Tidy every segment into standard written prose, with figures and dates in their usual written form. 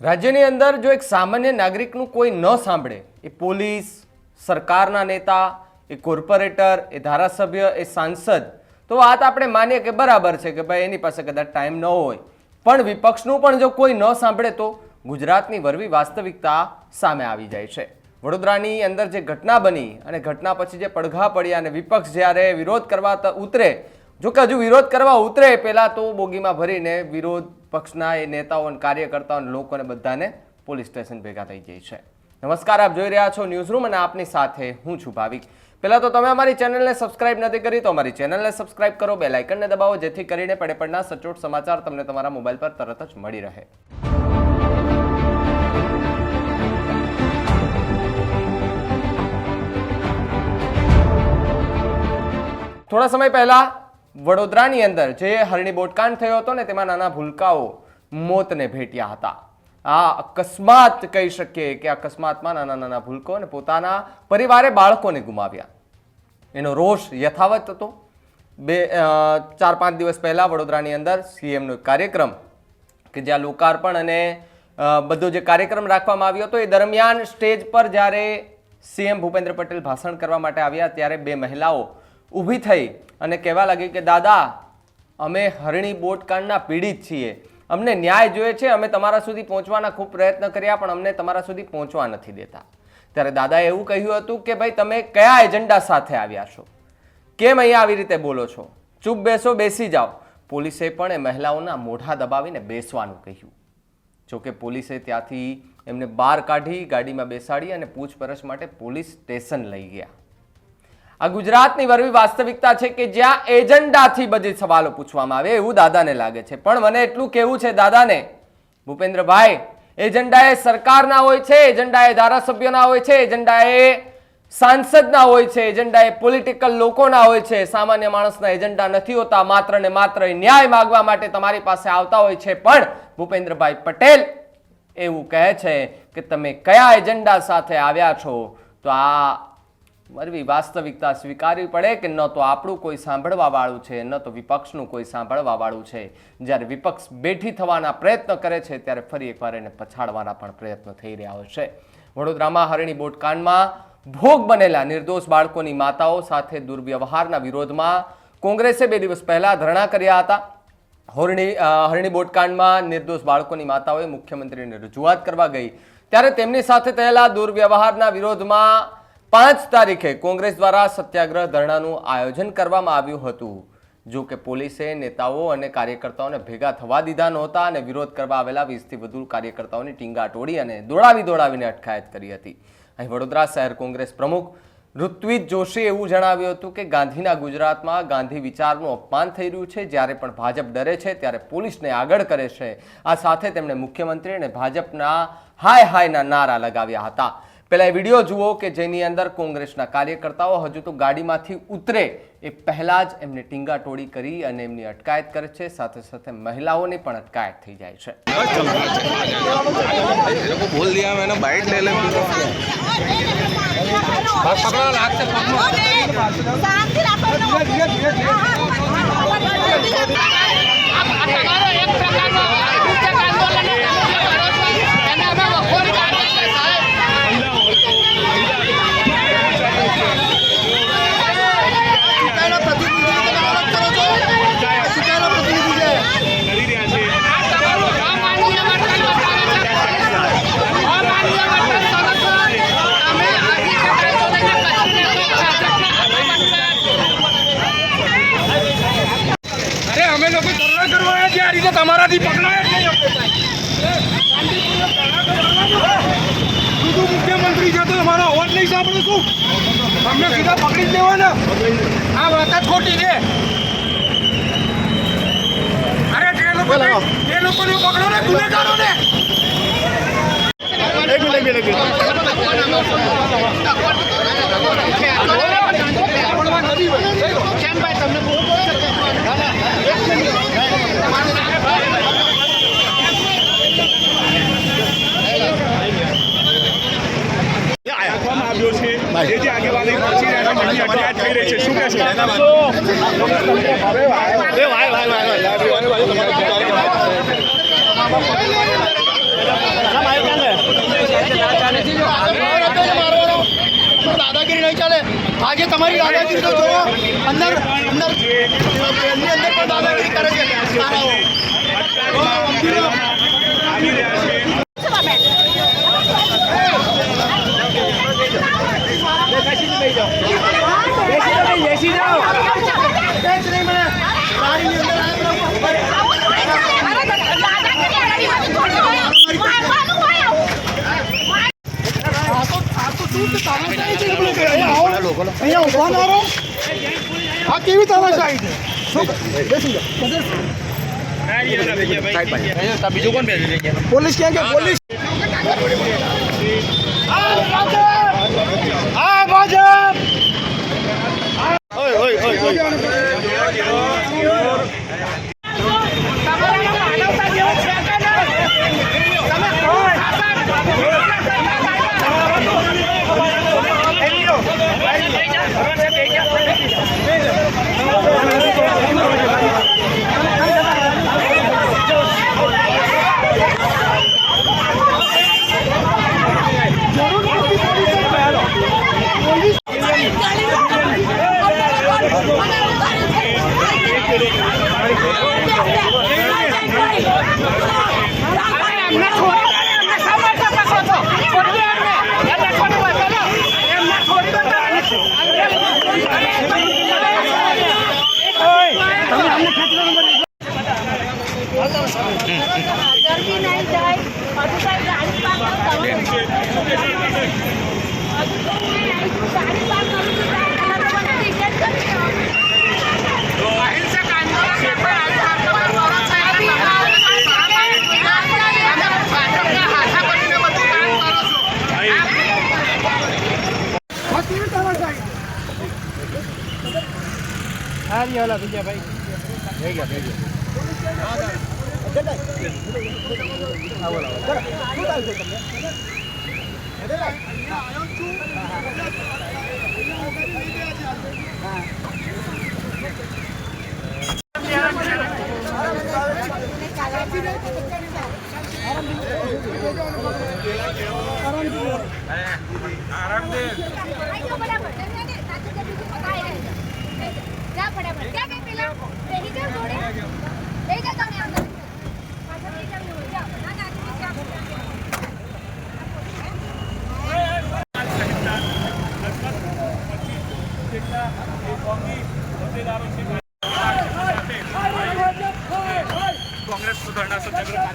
રાજ્યની અંદર જો એક સામાન્ય નાગરિકનું કોઈ ન સાંભળે, એ પોલીસ, સરકારના નેતા, એ કોર્પોરેટર, એ ધારાસભ્ય, એ સાંસદ, તો વાત આપણે માનીએ કે બરાબર છે કે ભાઈ એની પાસે કદાચ ટાઈમ ન હોય, પણ વિપક્ષનું પણ જો કોઈ ન સાંભળે તો ગુજરાતની વરવી વાસ્તવિકતા સામે આવી જાય છે. વડોદરાની અંદર જે ઘટના બની અને ઘટના પછી જે પડઘા પડ્યા અને વિપક્ષ જ્યારે વિરોધ કરવા ઉતરે, જો કે હજુ વિરોધ કરવા ઉતરે પહેલાં તો બોગીમાં ભરીને વિરોધ પક્ષના એ નેતાઓ અને કાર્યકર્તાઓ અને લોકોને બધાને પોલીસ સ્ટેશન ભેગા થઈ જાય છે. નમસ્કાર, આપ જોઈ રહ્યા છો ન્યૂઝરૂમ અને આપની સાથે હું છું ભાવિક. પહેલાં તો તમે અમારી ચેનલને સબસ્ક્રાઇબ નથી કરી તો અમારી ચેનલને સબસ્ક્રાઇબ કરો, બેલ આઇકનને દબાવો જેથી કરીને પડે પડના સચોટ સમાચાર તમને તમારા મોબાઈલ પર તરત જ મળી રહે. થોડા સમય પહેલા વડોદરાની અંદર જે હરણી બોટકાંડ થયો હતો ને તેમાં નાના ભૂલકાઓ મોતને ભેટ્યા હતા. આ અકસ્માત કહી શકીએ કે અકસ્માતમાં નાના નાના ભૂલકો અને પોતાના પરિવારે બાળકોને ગુમાવ્યા. એનો રોષ યથાવત હતો. 4-5 દિવસ પહેલા વડોદરાની અંદર સીએમનો કાર્યક્રમ કે જ્યાં લોકાર્પણ અને બધો જે કાર્યક્રમ રાખવામાં આવ્યો હતો, એ દરમિયાન સ્ટેજ પર જ્યારે સીએમ ભૂપેન્દ્ર પટેલ ભાષણ કરવા માટે આવ્યા ત્યારે 2 મહિલાઓ ઊભી થઈ અને કહેવા લાગી કે દાદા, અમે હરણી બોટકાંડના પીડિત છીએ, અમને ન્યાય જોઈએ છે, અમે તમારા સુધી પહોંચવાના ખૂબ પ્રયત્ન કર્યા પણ અમને તમારા સુધી પહોંચવા નથી દેતા. ત્યારે દાદાએ એવું કહ્યું હતું કે ભાઈ તમે કયા એજન્ડા સાથે આવ્યા છો, કેમ અહીંયા આવી રીતે બોલો છો, ચૂપ બેસો, બેસી જાઓ. પોલીસે પણ એ મહિલાઓના મોઢા દબાવીને બેસવાનું કહ્યું. જોકે પોલીસે ત્યાંથી એમને બહાર કાઢી ગાડીમાં બેસાડી અને પૂછપરછ માટે પોલીસ સ્ટેશન લઈ ગયા. આ ગુજરાતની વરવી વાસ્તવિકતા છે કે જ્યાં એજન્ડાથી બધી સવાલો પૂછવામાં આવે એવું દાદાને લાગે છે. પણ મને એટલું કહેવું છે દાદાને, ભૂપેન્દ્રભાઈ, એજન્ડા એ સરકારના હોય છે, એજન્ડા એ ધારાસભ્યોના હોય છે, એજન્ડા એ સાંસદના હોય છે, એજન્ડા એ પોલિટિકલ લોકોના હોય છે. સામાન્ય માણસના એજન્ડા નથી હોતા. માત્ર ને માત્ર ન્યાય માંગવા માટે તમારી પાસે આવતા હોય છે. પણ ભૂપેન્દ્રભાઈ પટેલ એવું કહે છે કે તમે કયા એજન્ડા સાથે આવ્યા છો. તો આ વરવી વાસ્તવિકતા સ્વીકારવી પડે કે ન તો આપણું કોઈ સાંભળવા વાળું છે, ન તો વિપક્ષનું કોઈ સાંભળવા વાળું છે. જ્યારે વિપક્ષ બેઠી થવાના પ્રયત્ન કરે છે ત્યારે ફરી એકવાર એને પછાડવાના પણ પ્રયત્ન થઈ રહ્યા હોય છે. વડોદરામાં હરણી બોટકાંડમાં ભોગ બનેલા નિર્દોષ બાળકોની માતાઓ સાથે દુર્વ્યવહારના વિરોધમાં કોંગ્રેસે 2 દિવસ પહેલા ધરણા કર્યા હતા. હરણી બોટકાંડમાં નિર્દોષ બાળકોની માતાઓએ મુખ્યમંત્રીને રજૂઆત કરવા ગઈ ત્યારે તેમની સાથે થયેલા દુર્વ્યવહારના વિરોધમાં 5 તારીખે કોંગ્રેસ દ્વારા સત્યાગ્રહ ધરણાનું આયોજન કરવામાં આવ્યું હતું. જો કે પોલીસે નેતાઓ અને કાર્યકર્તાઓને ભેગા થવા દીધા નહોતા અને વિરોધ કરવા આવેલા 20થી વધુ કાર્યકર્તાઓની ટીંગા તોડી અને દોડાવીને અટકાયત કરી હતી. અહીં વડોદરા શહેર કોંગ્રેસ પ્રમુખ ઋત્વિજ જોશીએ એવું જણાવ્યું હતું કે ગાંધીના ગુજરાતમાં ગાંધી વિચારનું અપમાન થઈ રહ્યું છે. જ્યારે પણ ભાજપ ડરે છે ત્યારે પોલીસને આગળ કરે છે. આ સાથે તેમણે મુખ્યમંત્રી અને ભાજપના હાય હાયના નારા લગાવ્યા હતા. પહેલા એ વિડીયો જુઓ કે જેની અંદર કોંગ્રેસના કાર્યકર્તાઓ હજુ તો ગાડીમાંથી ઉતરે એ પહેલા જ એમને ટીંગા ટોળી કરી અને એમની અટકાયત કરે છે. સાથે સાથે મહિલાઓની પણ અટકાયત થઈ જાય છે. બોલ દિયા मैंने बाइट ले ले તમારાથી પકડાય જ નહીં. મુખ્યમંત્રી છે તો તમારો અવાજ નહીં સાંભળું છું. તમને સીધા પકડી જ દેવાના. આ વાત જ ખોટી છે. અરે જે લોકોને પકડો ને, ગુનેગારો ને. જે આગેવાની પહોંચી રહ્યા છે, એમની અટકાયત થઈ રહી છે. શું કહેશો? દાદાગીરી નહીં ચાલે. આજે તમારી દાદાગીરી તો જોવો, અંદર અંદર ટ્રેનની અંદર પણ દાદાગીરી કરે છે તારાઓ. બેસી જાઓ. અહીંયા ઉભા ના રહો. આ કેવી તાનાશાહી છે? બીજું કોણ બેસે? પોલીસ ક્યાં કે પોલીસ? આ ભાજપ! ઓય ઓય ઓય ઓય. कांग्रेस सुधारणा सत्याग्रह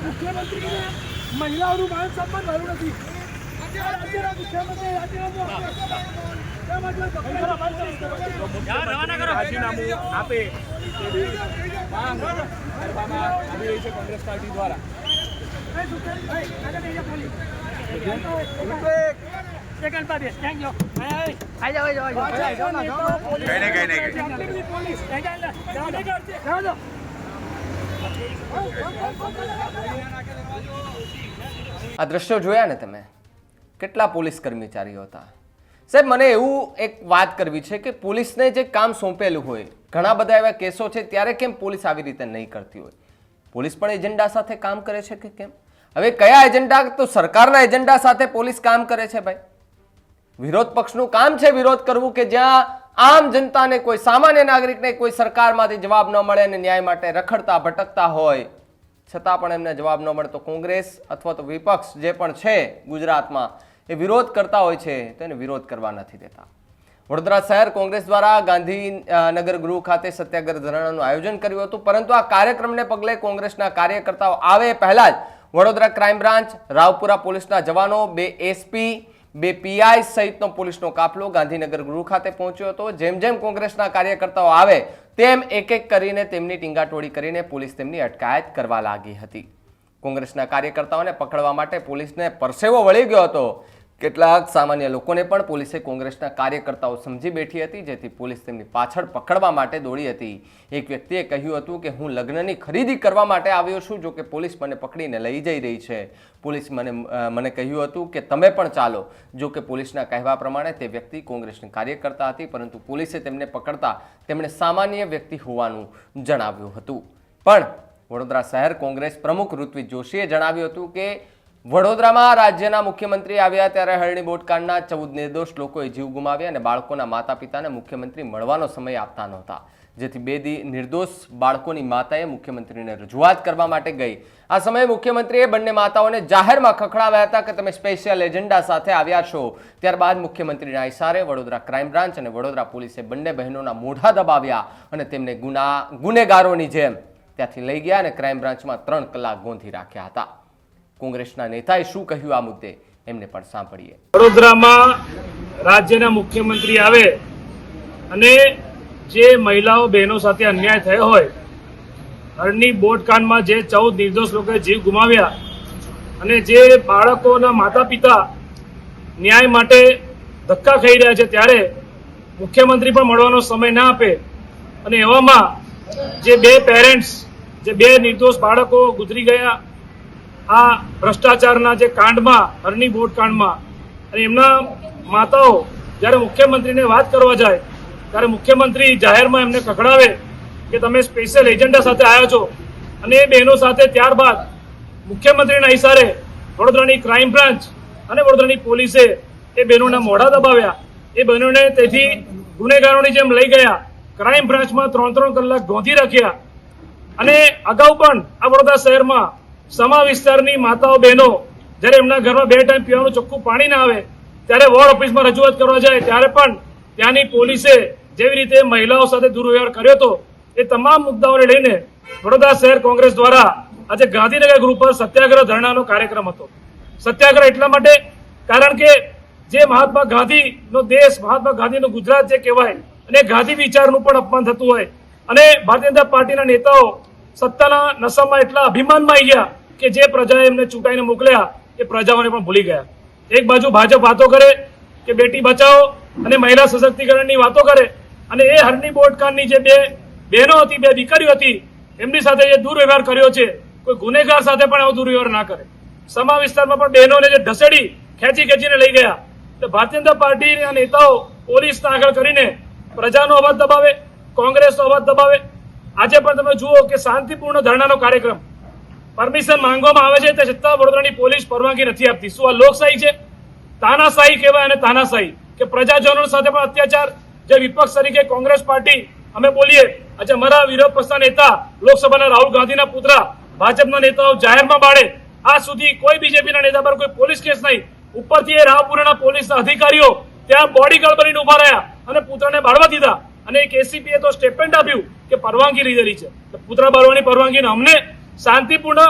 मुख्यमंत्री महिलाओं मान सम्मान મળ્યું નથી. રાજ્યના મુખ્યમંત્રી રાજીનામું આપે તેવી માંગ કરવામાં આવી રહી છે કોંગ્રેસ પાર્ટી દ્વારા. આ દ્રશ્યો જોયા ને તમે, કેટલા પોલીસ કર્મચારીઓ હતા. સાહેબ, મને એવું એક વાત કરવી છે કે પોલીસને જે કામ સોંપેલું હોય, ઘણા બધા એવા કેસો છે, ત્યારે કેમ પોલીસ આવી રીતે નહીં કરતી હોય? પોલીસ પણ એજન્ડા સાથે કામ કરે છે કે કેમ? હવે કયા એજન્ડા? તો સરકારના એજન્ડા સાથે પોલીસ કામ કરે છે ભાઈ. વિરોધ પક્ષનું કામ છે વિરોધ કરવું, કે જ્યાં આમ જનતાને, કોઈ સામાન્ય નાગરિકને કોઈ સરકારમાંથી જવાબ ન મળે અને ન્યાય માટે રખડતા ભટકતા હોય, છતાં પણ એમને જવાબ ન મળે તો કોંગ્રેસ અથવા તો વિપક્ષ જે પણ છે ગુજરાતમાં એ વિરોધ કરતા હોય છે, તો એને વિરોધ કરવા નથી દેતા. વડોદરા શહેર કોંગ્રેસ દ્વારા ગાંધીનગર ગૃહ ખાતે સત્યાગ્રહ ધરણાનું આયોજન કર્યું હતું, પરંતુ આ કાર્યક્રમને પગલે કોંગ્રેસના કાર્યકર્તાઓ આવે પહેલા જ વડોદરા ક્રાઇમ બ્રાન્ચ, રાવપુરા પોલીસના જવાનો, 2 SP, 2 PI સહિતનો પોલીસનો કાફલો ગાંધીનગર ગૃહ ખાતે પહોંચ્યો હતો. જેમ જેમ કોંગ્રેસના કાર્યકર્તાઓ આવે તેમ એક એક કરીને તેમની ટીંગાટોળી કરીને પોલીસ તેમની અટકાયત કરવા લાગી હતી. કોંગ્રેસના કાર્યકર્તાઓને પકડવા માટે પોલીસને પરસેવો વળી ગયો હતો. કેટલાક સામાન્ય લોકોને પણ પોલીસે કોંગ્રેસના કાર્યકર્તાઓ સમજી બેઠી હતી, જેથી પોલીસ તેમની પાછળ પકડવા માટે દોડી હતી. એક વ્યક્તિએ કહ્યું હતું કે હું લગ્નની ખરીદી કરવા માટે આવ્યો છું, જો કે પોલીસ મને પકડીને લઈ જઈ રહી છે. પોલીસ મને કહ્યું હતું કે તમે પણ ચાલો. જો કે પોલીસના કહેવા પ્રમાણે તે વ્યક્તિ કોંગ્રેસની કાર્યકર્તા હતી, પરંતુ પોલીસે તેમને પકડતા તેમણે સામાન્ય વ્યક્તિ હોવાનું જણાવ્યું હતું. પણ વડોદરા શહેર કોંગ્રેસ પ્રમુખ ઋત્વિજ જોશીએ જણાવ્યું હતું કે વડોદરામાં રાજ્યના મુખ્યમંત્રી આવ્યા ત્યારે હરણી બોટકાંડના 14 નિર્દોષ લોકોએ જીવ ગુમાવ્યા અને બાળકોના માતા પિતાને મુખ્યમંત્રી મળવાનો સમય આપતા નહોતા, જેથી 2 નિર્દોષ બાળકોની માતાએ મુખ્યમંત્રીને રજૂઆત કરવા માટે ગઈ. આ સમયે મુખ્યમંત્રીએ બંને માતાઓને જાહેરમાં ખખડાવ્યા હતા કે તમે સ્પેશિયલ એજન્ડા સાથે આવ્યા છો. ત્યારબાદ મુખ્યમંત્રીના ઇશારે વડોદરા ક્રાઇમ બ્રાન્ચ અને વડોદરા પોલીસે બંને બહેનોના મોઢા દબાવ્યા અને તેમને ગુનેગારોની જેમ ત્યાંથી લઈ ગયા અને ક્રાઇમ બ્રાન્ચમાં 3 કલાક ગોંધી રાખ્યા હતા. કોંગ્રેસના નેતાએ શું કહ્યું આ મુદ્દે એમને પણ સાંભળીએ. વડોદરામાં રાજ્યના મુખ્યમંત્રી આવે અને જે મહિલાઓ બહેનો સાથે અન્યાય થયો હોય, હરણી બોટકાંડમાં જે 14 નિર્દોષ લોકોએ જીવ ગુમાવ્યા અને જે બાળકોના માતા પિતા ન્યાય માટે ધક્કા ખાઈ રહ્યા છે, ત્યારે મુખ્યમંત્રી પણ મળવાનો સમય ના આપે અને એવામાં જે 2 પેરેન્ટ્સ, જે 2 નિર્દોષ બાળકો ગુજરી ગયા આ ભ્રષ્ટાચારના જે કાંડમાં, હરણી બોટકાંડમાં, અને એમના માતાઓ જ્યારે મુખ્યમંત્રીને વાત કરવા જાય ત્યારે મુખ્યમંત્રી જાહેરમાં એમને ખખડાવે કે તમે સ્પેશિયલ એજન્ડા સાથે આવ્યા છો. અને એ બહેનો સાથે ત્યારબાદ મુખ્યમંત્રીના ઇશારે વડોદરાની ક્રાઇમ બ્રાન્ચ અને વડોદરાની પોલીસે એ બહેનોના મોઢા દબાવ્યા. એ બહેનોને તેથી ગુનેગારોની જેમ લઈ ગયા, ક્રાઇમ બ્રાન્ચમાં 3 કલાક ગોંધી રાખ્યા. અને અગાઉ પણ આ વડોદરા શહેરમાં સમા વિસ્તારની માતાઓ બહેનો જ્યારે એમના ઘરમાં 2 ટાઈમ પીવાનું ચોખ્ખું પાણી ના આવે ત્યારે વોર્ડ ઓફિસમાં રજૂઆત કરવા જાય ત્યારે પણ ત્યાંની પોલીસે જેવી રીતે મહિલાઓ સાથે દુર્વ્યવહાર કર્યો હતો, એ તમામ મુદ્દાઓને લઈને વડોદરા શહેર કોંગ્રેસ દ્વારા આજે ગાંધીનગર ગૃહ પર સત્યાગ્રહ ધરણાનો કાર્યક્રમ હતો. સત્યાગ્રહ એટલા માટે કારણ કે જે મહાત્મા ગાંધીનો દેશ, મહાત્મા ગાંધીનું ગુજરાત જે કહેવાય અને ગાંધી વિચારનું પણ અપમાન થતું હોય અને ભારતીય જનતા પાર્ટીના નેતાઓ સત્તાના નશામાં એટલા અભિમાનમાં આવી ગયા કે જે પ્રજાએ એમને ચૂંટાઈને મોકલ્યા એ પ્રજાઓને પણ ભૂલી ગયા. એક બાજુ ભાજપ વાતો કરે કે બેટી બચાવો અને મહિલા સશક્તિકરણની વાતો કરે, અને એ હરણી બોટકાંડની જે 2 બહેનો હતી, 2 દીકરીઓ હતી, એમની સાથે જે દુર્વ્યવહાર કર્યો છે, કોઈ ગુનેગાર સાથે પણ આવો દુર્વ્યવહાર ના કરે. સમા વિસ્તારમાં પણ બહેનોને જે ઢસેડી ખેંચીને લઈ ગયા, તો ભારતીય જનતા પાર્ટીના નેતાઓ પોલીસના આગળ કરીને પ્રજાનો અવાજ દબાવે, કોંગ્રેસનો અવાજ દબાવે. આજે પણ તમે જુઓ કે શાંતિપૂર્ણ ધરણાનો કાર્યક્રમ પરમિશન માંગવામાં આવે છે, તે છતાં વડોદરાની પોલીસ પરવાનગી નથી આપતી. શું આ લોકશાહી છે? તાનાશાહી કહેવાય અને તાનાશાહી કે પ્રજાજનો સાથે પણ અત્યાચાર. જે વિપક્ષ તરીકે કોંગ્રેસ પાર્ટી અમે બોલીએ, આજે અમારા વિરોધ પક્ષના નેતા લોકસભાના રાહુલ ગાંધીના પુત્ર, ભાજપના નેતાઓ જાહેરમાં બાળે, આજ સુધી કોઈ બીજેપીના નેતા પર કોઈ પોલીસ કેસ નહીં. ઉપરથી એ રાવપુરાના પોલીસના અધિકારીઓ ત્યાં બોડીગાર્ડ બનીને ઉભા રહ્યા અને પુત્રને બાળવા દીધા. અને એક એસીપીએ તો સ્ટેટમેન્ટ આપ્યું કે પરવાનગી લીધેલી છે. પુત્ર બાળવાની પરવાનગીને અમને શાંતિપૂર્ણ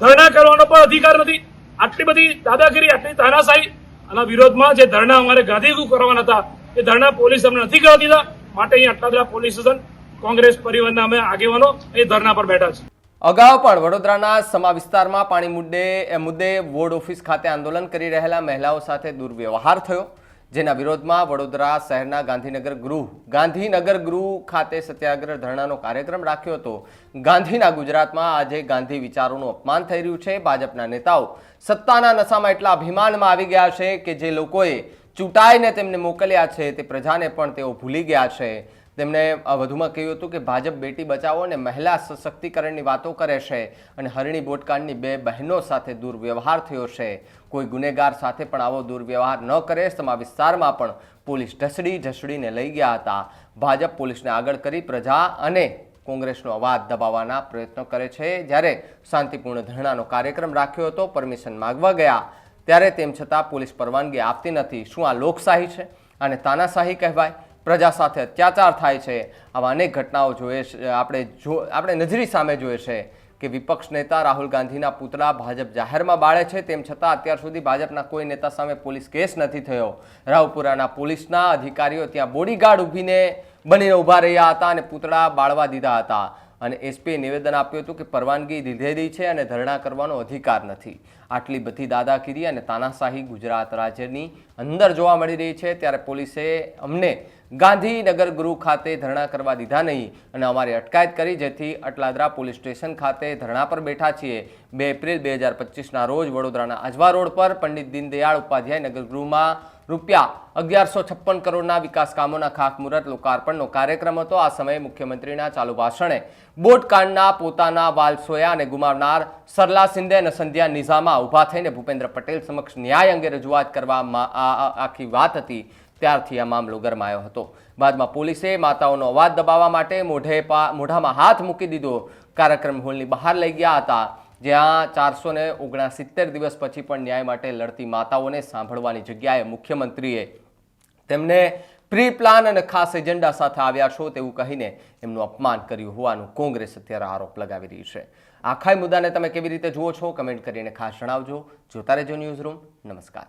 ધરણા કરવાનો પણ અધિકાર નથી. આટલી બધી દાદાગીરી, આટલી તાનાશાહી, આના વિરોધમાં જે ધરણા અમારે ગાંધીનગર કરવાના હતા એ ધરણા પોલીસ અમને નથી કરવા દીધા. માટે અહીં આટલા બધા પોલીસ સ્ટેશન કોંગ્રેસ પરિવારના અમે આગેવાનો એ ધરણા પર બેઠા છે. અગાઉ પણ વડોદરાના સમા વિસ્તારમાં પાણી મુદ્દે વોર્ડ ઓફિસ ખાતે આંદોલન કરી રહેલા મહિલાઓ સાથે દુર્વ્યવહાર થયો, જેના વિરોધમાં વડોદરા શહેરના ગાંધીનગર ગૃહ ખાતે સત્યાગ્રહ ધરણાનો કાર્યક્રમ રાખ્યો હતો. ગાંધીના ગુજરાતમાં આજે ગાંધી વિચારોનું અપમાન થઈ રહ્યું છે. ભાજપના નેતાઓ સત્તાના નશામાં એટલા અભિમાનમાં આવી ગયા છે કે જે લોકોએ ચૂંટાઈને તેમને મોકલ્યા છે તે પ્રજાને પણ તેઓ ભૂલી ગયા છે. તેમણે વધુમાં કહ્યું હતું કે ભાજપ બેટી બચાવો અને મહિલા સશક્તિકરણની વાતો કરે છે અને હરણી બોટકાંડની 2 બહેનો સાથે દુર્વ્યવહાર થયો છે. કોઈ ગુનેગાર સાથે પણ આવો દુર્વ્યવહાર ન કરે. સમા વિસ્તારમાં પણ પોલીસ ઢસડીને લઈ ગયા હતા. ભાજપ પોલીસને આગળ કરી પ્રજા અને કોંગ્રેસનો અવાજ દબાવવાના પ્રયત્નો કરે છે. જ્યારે શાંતિપૂર્ણ ધરણાનો કાર્યક્રમ રાખ્યો હતો, પરમિશન માંગવા ગયા ત્યારે તેમ છતાં પોલીસ પરવાનગી આપતી નથી. શું આ લોકશાહી છે? અને તાનાશાહી કહેવાય? પ્રજા સાથે અત્યાચાર થાય છે. આવા અનેક ઘટનાઓ જોઈએ આપણે નજરી સામે જોઈએ છે કે વિપક્ષ નેતા રાહુલ ગાંધીના પુતળા ભાજપ જાહેરમાં બાળે છે, તેમ છતાં અત્યાર સુધી ભાજપના કોઈ નેતા સામે પોલીસ કેસ નથી થયો. રાવપુરાના પોલીસના અધિકારીઓ ત્યાં બોડીગાર્ડ બનીને ઊભા રહ્યા હતા અને પુતળા બાળવા દીધા હતા. અને એસપીએ નિવેદન આપ્યું હતું કે પરવાનગી લીધેલી છે અને ધરણા કરવાનો અધિકાર નથી. આટલી બધી દાદાગીરી અને તાનાશાહી ગુજરાત રાજ્યની અંદર જોવા મળી રહી છે, ત્યારે પોલીસે અમને ગાંધીનગર ગૃહ ખાતે ધરણા કરવા દીધા નહીં અને અમારી અટકાયત કરી, જેથી અટલાદરા પોલીસ સ્ટેશન ખાતે ધરણા પર બેઠા છીએ. 2 એપ્રિલ 2025ના રોજ વડોદરાના આજવા રોડ પર પંડિત દીનદયાળ ઉપાધ્યાય નગર ગૃહમાં ₹1156 કરોડના વિકાસ કામોના ખાતમુહૂર્ત લોકાર્પણનો કાર્યક્રમ હતો. આ સમયે મુખ્યમંત્રીના ચાલુ ભાષણે બોટકાંડના પોતાના વાલ સોયા અને ગુમાવનાર સરલા સિંધે અને સંધ્યા નિઝામા ઊભા થઈને ભૂપેન્દ્ર પટેલ સમક્ષ ન્યાય અંગે રજૂઆત કરવામાં આખી વાત હતી. ત્યારથી આ મામલો ગરમાયો હતો. બાદમાં પોલીસે માતાઓનો અવાજ દબાવવા માટે મોઢામાં હાથ મૂકી દીધો. કાર્યક્રમ હોલની બહાર લઈ ગયા હતા, જ્યાં 469 દિવસ પછી પણ ન્યાય માટે લડતી માતાઓને સાંભળવાની જગ્યાએ મુખ્યમંત્રીએ તેમને પ્રી પ્લાન અને ખાસ એજન્ડા સાથે આવ્યા છો તેવું કહીને એમનું અપમાન કર્યું હોવાનું કોંગ્રેસ અત્યારે આરોપ લગાવી રહી છે. આખા મુદ્દાને તમે કેવી રીતે જુઓ છો, કમેન્ટ કરીને ખાસ જણાવજો. જોતા રહેજો ન્યૂઝ રૂમ. નમસ્કાર.